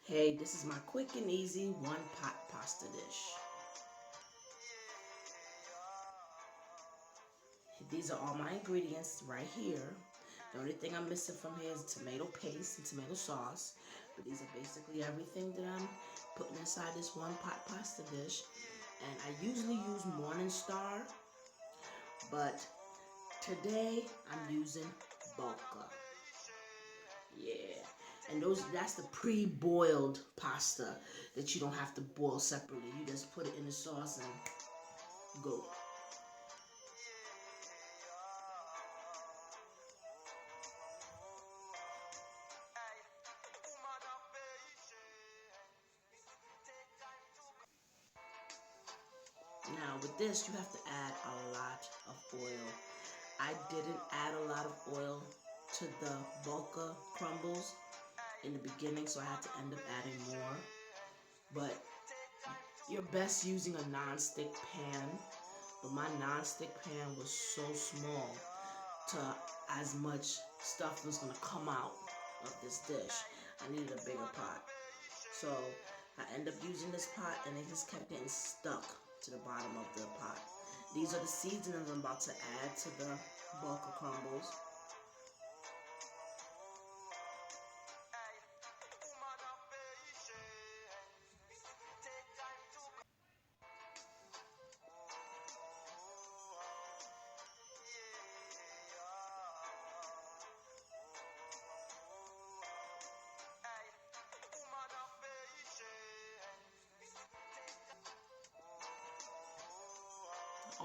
Hey, this is my quick and easy one-pot pasta dish. These are all my ingredients right here. The only thing I'm missing from here is tomato paste and tomato sauce. But these are basically everything that I'm putting inside this one-pot pasta dish. And I usually use Morningstar, but today I'm using Bulka. Yeah. And that's the pre-boiled pasta that you don't have to boil separately. You just put it in the sauce and go. Now with this, you have to add a lot of oil. I didn't add a lot of oil to the Bulka crumbles in the beginning, so I had to end up adding more. But you're best using a non-stick pan. But my non-stick pan was so small to as much stuff was gonna come out of this dish. I needed a bigger pot. So I ended up using this pot and it just kept getting stuck to the bottom of the pot. These are the seasonings I'm about to add to the Bulka crumbles.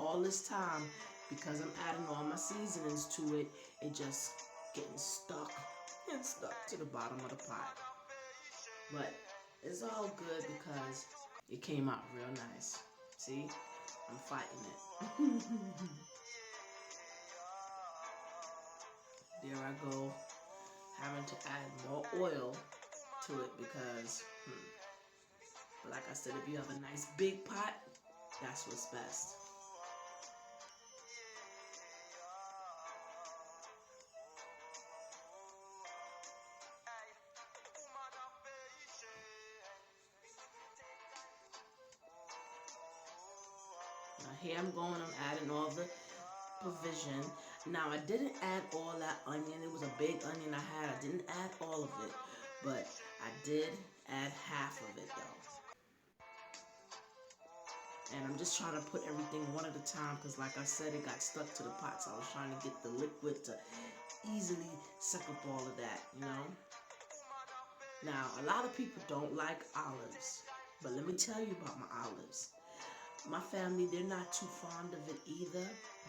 All this time, because I'm adding all my seasonings to it, it just getting stuck and stuck to the bottom of the pot. But it's all good because it came out real nice. See, I'm fighting it. There I go, having to add more oil to it because, but like I said, if you have a nice big pot, that's what's best. Now here I'm adding all the provision. Now I didn't add all that onion. It was a big onion I had. I didn't add all of it, but I did add half of it though. And I'm just trying to put everything one at a time because like I said, it got stuck to the pot. So I was trying to get the liquid to easily suck up all of that, you know? Now, a lot of people don't like olives, but let me tell you about my olives. My family, they're not too fond of it either,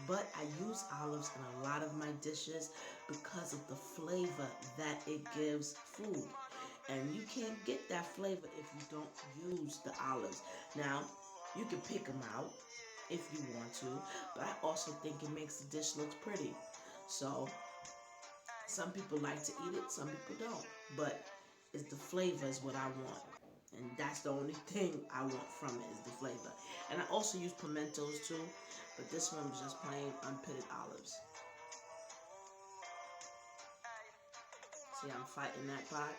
but I use olives in a lot of my dishes because of the flavor that it gives food. And you can't get that flavor if you don't use the olives. Now, you can pick them out if you want to, but I also think it makes the dish look pretty. So, some people like to eat it, some people don't. But it's the flavor is what I want. And that's the only thing I want from it is the flavor. And I also use pimentos too, but this one was just plain unpitted olives. See, I'm fighting that pot,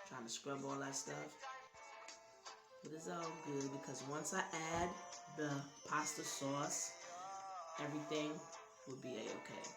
trying to scrub all that stuff. But it's all good because once I add the pasta sauce, everything will be a-okay.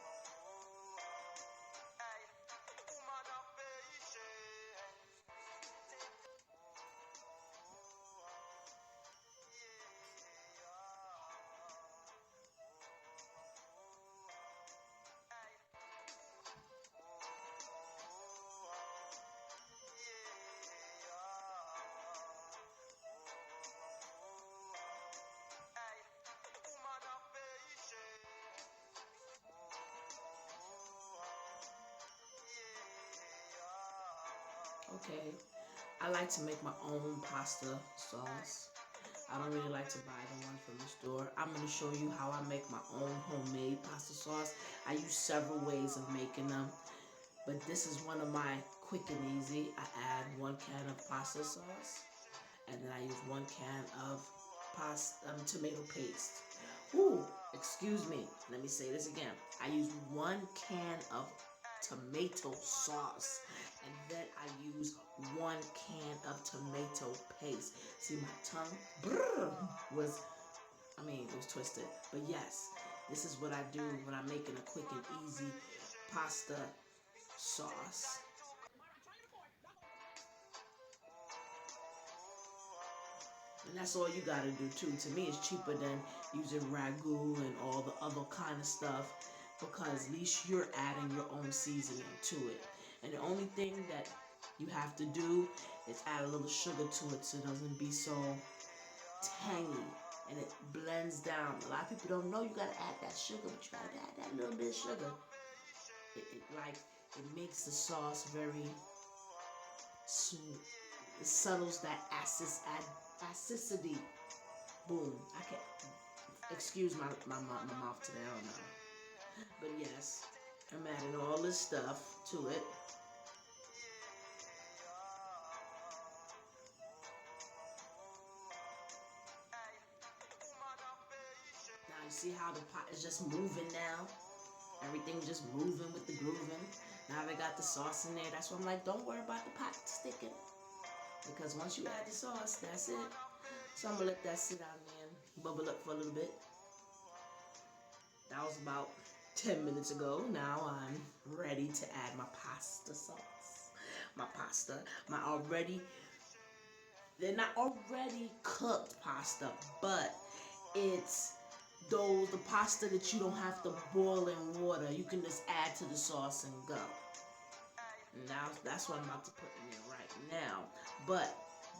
Okay, I like to make my own pasta sauce. I don't really like to buy the ones from the store. I'm going to show you how I make my own homemade pasta sauce. I use several ways of making them, but this is one of my quick and easy. I add 1 can of pasta sauce, and then I use 1 can of tomato paste. Ooh, excuse me. Let me say this again. I use 1 can of tomato sauce, and then I use 1 can of tomato paste. See, my tongue was twisted. But yes, this is what I do when I'm making a quick and easy pasta sauce. And that's all you gotta do too. To me, it's cheaper than using ragu and all the other kind of stuff, because at least you're adding your own seasoning to it. And the only thing that you have to do is add a little sugar to it so it doesn't be so tangy and it blends down. A lot of people don't know you gotta add that sugar, but you gotta add that little bit of sugar. It makes the sauce very smooth. It settles that acidity. Boom. I can't excuse my mouth today, I don't know. But yes, I'm adding all this stuff to it. Now you see how the pot is just moving now? Everything's just moving with the grooving. Now they got the sauce in there. That's why I'm like, don't worry about the pot sticking, because once you add the sauce, that's it. So I'm gonna let that sit out there and bubble up for a little bit. That was about 10 minutes ago. Now I'm ready to add my pasta sauce. My pasta, they're not already cooked pasta, but it's the pasta that you don't have to boil in water. You can just add to the sauce and go. Now that's what I'm about to put in there right now. But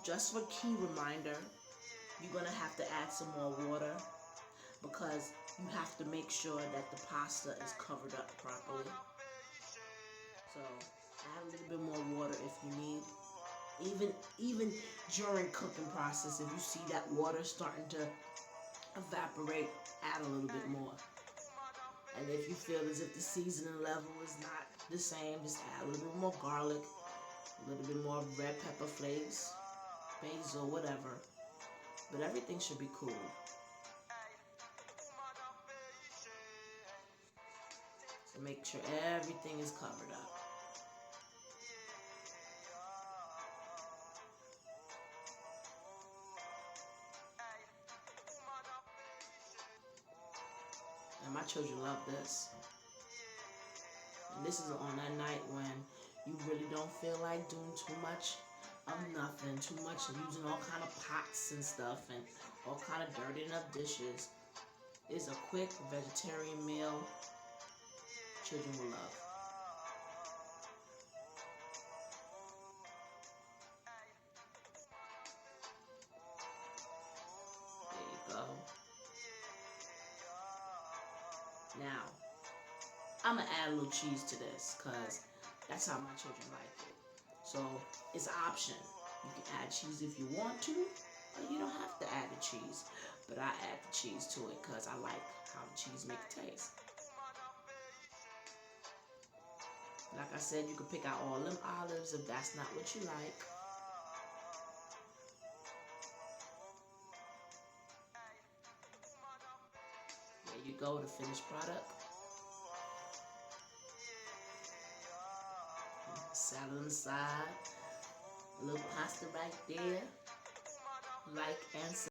just for key reminder, you're gonna have to add some more water, because you have to make sure that the pasta is covered up properly. So add a little bit more water if you need. Even during cooking process, if you see that water starting to evaporate, add a little bit more. And if you feel as if the seasoning level is not the same, just add a little bit more garlic, a little bit more red pepper flakes, basil, whatever. But everything should be cool. So make sure everything is covered up. And my children love this. And this is on that night when you really don't feel like doing too much of nothing, too much using all kind of pots and stuff and all kind of dirty enough dishes. It's a quick vegetarian meal children will love. There you go. Now, I'm going to add a little cheese to this because that's how my children like it. So, it's an option. You can add cheese if you want to, or you don't have to add the cheese. But I add the cheese to it because I like how the cheese makes it taste. Like I said, you can pick out all them olives if that's not what you like. There you go, the finished product. Salad on the side. A little pasta right there. Like and subscribe.